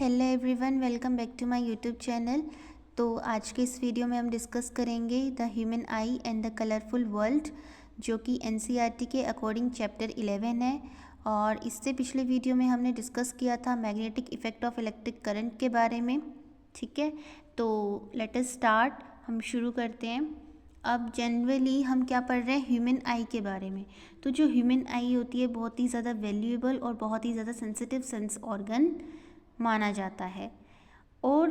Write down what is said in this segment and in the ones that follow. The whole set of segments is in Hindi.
Hello everyone, welcome back to my YouTube channel. तो आज के इस वीडियो में हम डिस्कस करेंगे the human eye and the colourful world, जो कि एनसीईआरटी के अकॉर्डिंग चैप्टर 11 है। और इससे पिछले वीडियो में हमने डिस्कस किया था magnetic effect of electric current के बारे में। ठीक है, तो लेट अस स्टार्ट, हम शुरू करते हैं। अब जनरली हम क्या पढ़ रहे हैं, ह्यूमन आई के बारे में। तो जो ह्यूमन आई होती है बहुत ही ज़्यादा वैल्यूएबल और बहुत ही ज़्यादा सेंसिटिव सेंस ऑर्गन माना जाता है। और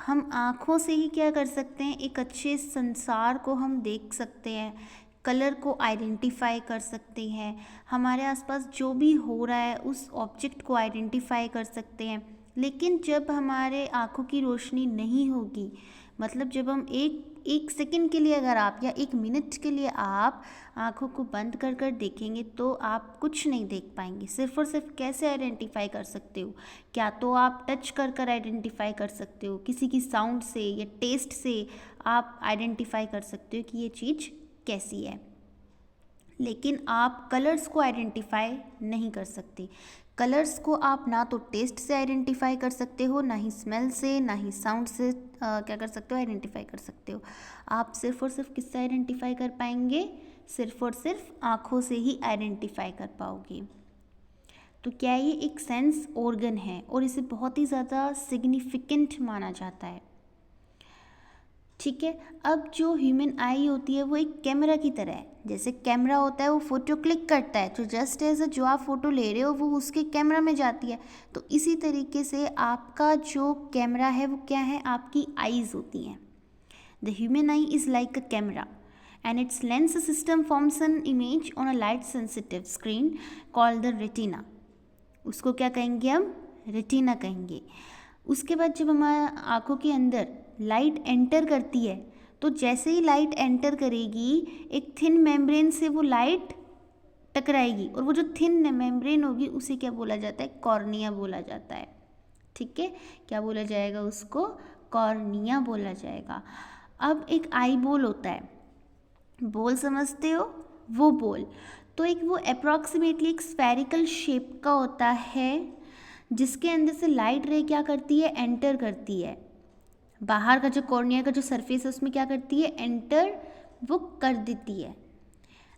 हम आँखों से ही क्या कर सकते हैं, एक अच्छे संसार को हम देख सकते हैं, कलर को आइडेंटिफाई कर सकते हैं, हमारे आसपास जो भी हो रहा है उस ऑब्जेक्ट को आइडेंटिफाई कर सकते हैं। लेकिन जब हमारे आँखों की रोशनी नहीं होगी, मतलब जब हम एक सेकंड के लिए अगर आप या एक मिनट के लिए आप आँखों को बंद कर कर देखेंगे तो आप कुछ नहीं देख पाएंगे। सिर्फ और सिर्फ कैसे आइडेंटिफाई कर सकते हो, क्या तो आप टच कर कर आइडेंटिफाई कर सकते हो, किसी की साउंड से या टेस्ट से आप आइडेंटिफाई कर सकते हो कि ये चीज़ कैसी है। लेकिन आप कलर्स को आइडेंटिफाई नहीं कर सकते। कलर्स को आप ना तो टेस्ट से आइडेंटिफाई कर सकते हो, ना ही स्मेल से, ना ही साउंड से क्या कर सकते हो, आइडेंटिफाई कर सकते हो। आप सिर्फ और सिर्फ किससे आइडेंटिफाई कर पाएंगे, सिर्फ और सिर्फ आँखों से ही आइडेंटिफाई कर पाओगे। तो क्या ये एक सेंस ऑर्गन है और इसे बहुत ही ज़्यादा सिग्निफिकेंट माना जाता है। ठीक है, अब जो ह्यूमन आई होती है वो एक कैमरा की तरह है। जैसे कैमरा होता है वो फ़ोटो क्लिक करता है, तो जस्ट एज जो आप फ़ोटो ले रहे हो वो उसके कैमरा में जाती है। तो इसी तरीके से आपका जो कैमरा है वो क्या है, आपकी आईज़ होती हैं। The human I is like a camera and its lens system forms an image on a light sensitive screen called the retina। उसको क्या कहेंगे हम, रेटिना कहेंगे। उसके बाद जब हमारा आँखों के अंदर लाइट एंटर करती है तो जैसे ही लाइट एंटर करेगी एक थिन मेम्ब्रेन से वो लाइट टकराएगी, और वो जो थिन मेम्ब्रेन होगी उसे क्या बोला जाता है, कॉर्निया बोला जाता है। ठीक है, क्या बोला जाएगा उसको, कॉर्निया बोला जाएगा। अब एक आई बॉल होता है, बॉल समझते हो, वो बॉल तो एक वो अप्रॉक्सीमेटली एक स्फेरिकल शेप का होता है, जिसके अंदर से लाइट रे क्या करती है, एंटर करती है। बाहर का जो कॉर्निया का जो सरफेस है उसमें क्या करती है, एंटर वो कर देती है।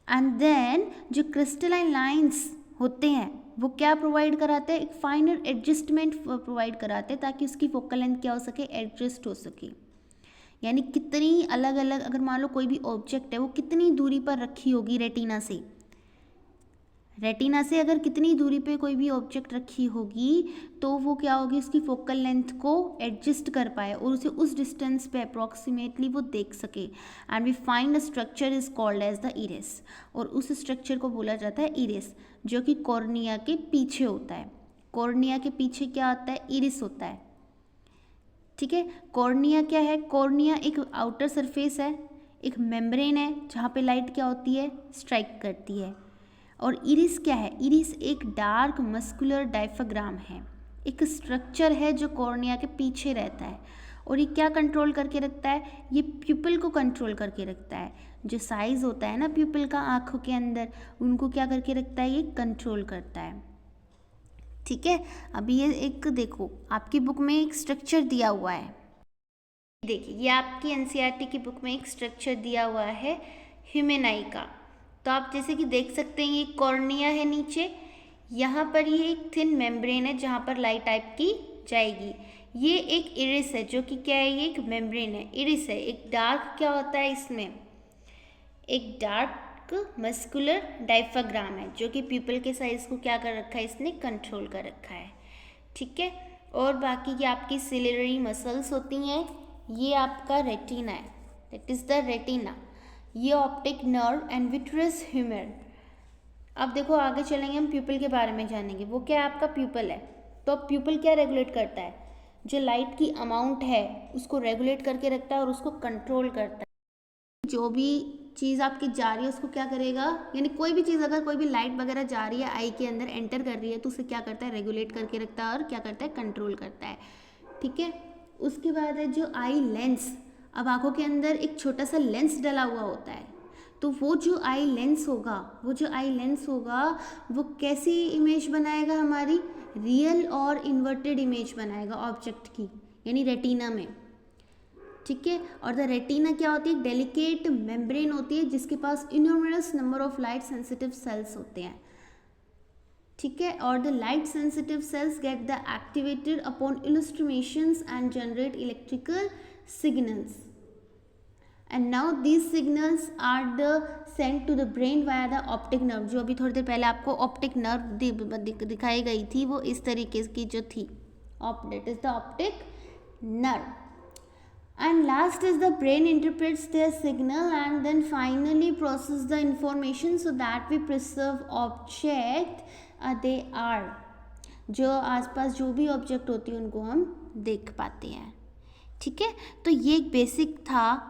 एंड देन जो क्रिस्टलाइन लाइंस होते हैं वो क्या प्रोवाइड कराते हैं, एक फाइनर एडजस्टमेंट प्रोवाइड कराते हैं ताकि उसकी फोकल लेंथ क्या हो सके, एडजस्ट हो सके। यानी कितनी अलग अलग, अगर मान लो कोई भी ऑब्जेक्ट है वो कितनी दूरी पर रखी होगी रेटिना से, रेटिना से अगर कितनी दूरी पे कोई भी ऑब्जेक्ट रखी होगी तो वो क्या होगी, उसकी फोकल लेंथ को एडजस्ट कर पाए और उसे उस डिस्टेंस पे अप्रॉक्सीमेटली वो देख सके। And we find a structure is called as the iris, और उस स्ट्रक्चर को बोला जाता है इरिस, जो कि कॉर्निया के पीछे होता है। कॉर्निया के पीछे क्या होता है, इरिस होता है। ठीक है, कॉर्निया क्या है, कॉर्निया एक आउटर सरफेस है, एक मेम्ब्रेन है जहाँ पे लाइट क्या होती है, स्ट्राइक करती है। और इरिस क्या है, इरिस एक डार्क मस्कुलर डायफ्राम है, एक स्ट्रक्चर है जो कॉर्निया के पीछे रहता है। और ये क्या कंट्रोल करके रखता है, ये प्यूपिल को कंट्रोल करके रखता है। जो साइज होता है ना प्यूपिल का आँखों के अंदर, उनको क्या करके रखता है, ये कंट्रोल करता है। ठीक है, अभी ये एक देखो आपकी बुक में एक स्ट्रक्चर दिया हुआ है, देखिए ये आपकी एनसीईआरटी की बुक में एक स्ट्रक्चर दिया हुआ है ह्यूमन आई का। तो आप जैसे कि देख सकते हैं ये कॉर्निया है नीचे, यहाँ पर ये एक थिन मेम्ब्रेन है जहाँ पर लाइट टाइप की जाएगी। ये एक इरिस है जो कि क्या है, ये एक मेम्ब्रेन है, इरिस है। एक डार्क क्या होता है इसमें, एक डार्क मस्कुलर डायफ्राम है जो कि पीपल के साइज को क्या कर रखा है, इसने कंट्रोल कर रखा है। ठीक है, और बाकी की आपकी सिलियरी मसल्स होती हैं, ये आपका रेटिना है, दैट इज़ द रेटिना। ये optic nerve and vitreous humour. अब देखो आगे चलेंगे, हम प्यूपल के बारे में जानेंगे। वो क्या है, आपका प्यूपल है। तो अब प्यूपल क्या रेगुलेट करता है, जो लाइट की अमाउंट है उसको रेगुलेट करके रखता है और उसको कंट्रोल करता है। जो भी चीज़ आपकी जा रही है उसको क्या करेगा, यानी कोई भी चीज़ अगर कोई भी लाइट वगैरह जा रही है आई के अंदर एंटर कर रही है तो उसे क्या करता है, रेगुलेट करके रखता है और क्या करता है, कंट्रोल करता है। ठीक है, उसके बाद है जो आई लेंस। अब आँखों के अंदर एक छोटा सा लेंस डला हुआ होता है, तो वो जो आई लेंस होगा वो कैसी इमेज बनाएगा हमारी, रियल और इन्वर्टेड इमेज बनाएगा ऑब्जेक्ट की, यानी रेटिना में, ठीक है। और द रेटिना क्या होती है, डेलिकेट मेम्ब्रेन होती है जिसके पास enormous number of light sensitive cells होते हैं, ठीक है। और the light sensitive cells get the activated upon illustrations and generate electrical signals, and now these signals are the sent to the brain via the optic nerve. जो अभी थोड़ी देर पहले आपको ऑप्टिक नर्व दिखाई गई थी वो इस तरीके की जो थी, that is the optic nerve. And last is the brain interprets their signal and then finally process the information so that we preserve object they are। जो आसपास जो भी ऑब्जेक्ट होती है उनको हम देख पाते हैं, ठीक है। तो ये एक बेसिक था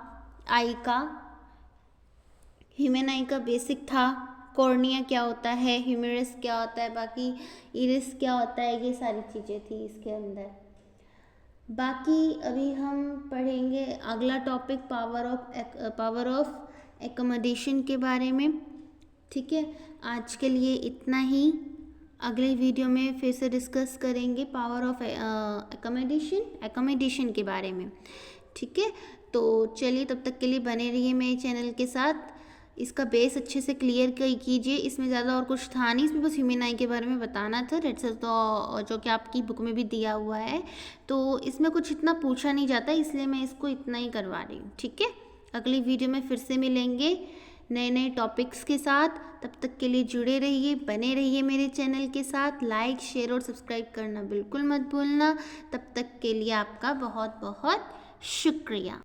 आई का, ह्यूमन आई का बेसिक था। कॉर्निया क्या होता है, ह्यूमेरस क्या होता है, बाकी इरिस क्या होता है, ये सारी चीज़ें थी इसके अंदर। बाकी अभी हम पढ़ेंगे अगला टॉपिक पावर ऑफ एकोमोडेशन के बारे में, ठीक है। आज के लिए इतना ही, अगले वीडियो में फिर से डिस्कस करेंगे पावर ऑफ एकोमोडेशन के बारे में, ठीक है। तो चलिए तब तक के लिए बने रहिए मेरे चैनल के साथ। इसका बेस अच्छे से क्लियर कीजिए, इसमें ज़्यादा और कुछ था नहीं, इसमें बस ह्यूमन आई के बारे में बताना था, डेट्स तो जो कि आपकी बुक में भी दिया हुआ है। तो इसमें कुछ इतना पूछा नहीं जाता, इसलिए मैं इसको इतना ही करवा रही हूँ, ठीक है। अगली वीडियो में फिर से मिलेंगे नए नए टॉपिक्स के साथ। तब तक के लिए जुड़े रहिए, बने रहिए मेरे चैनल के साथ। लाइक, शेयर और सब्सक्राइब करना बिल्कुल मत भूलना। तब तक के लिए आपका बहुत बहुत शुक्रिया।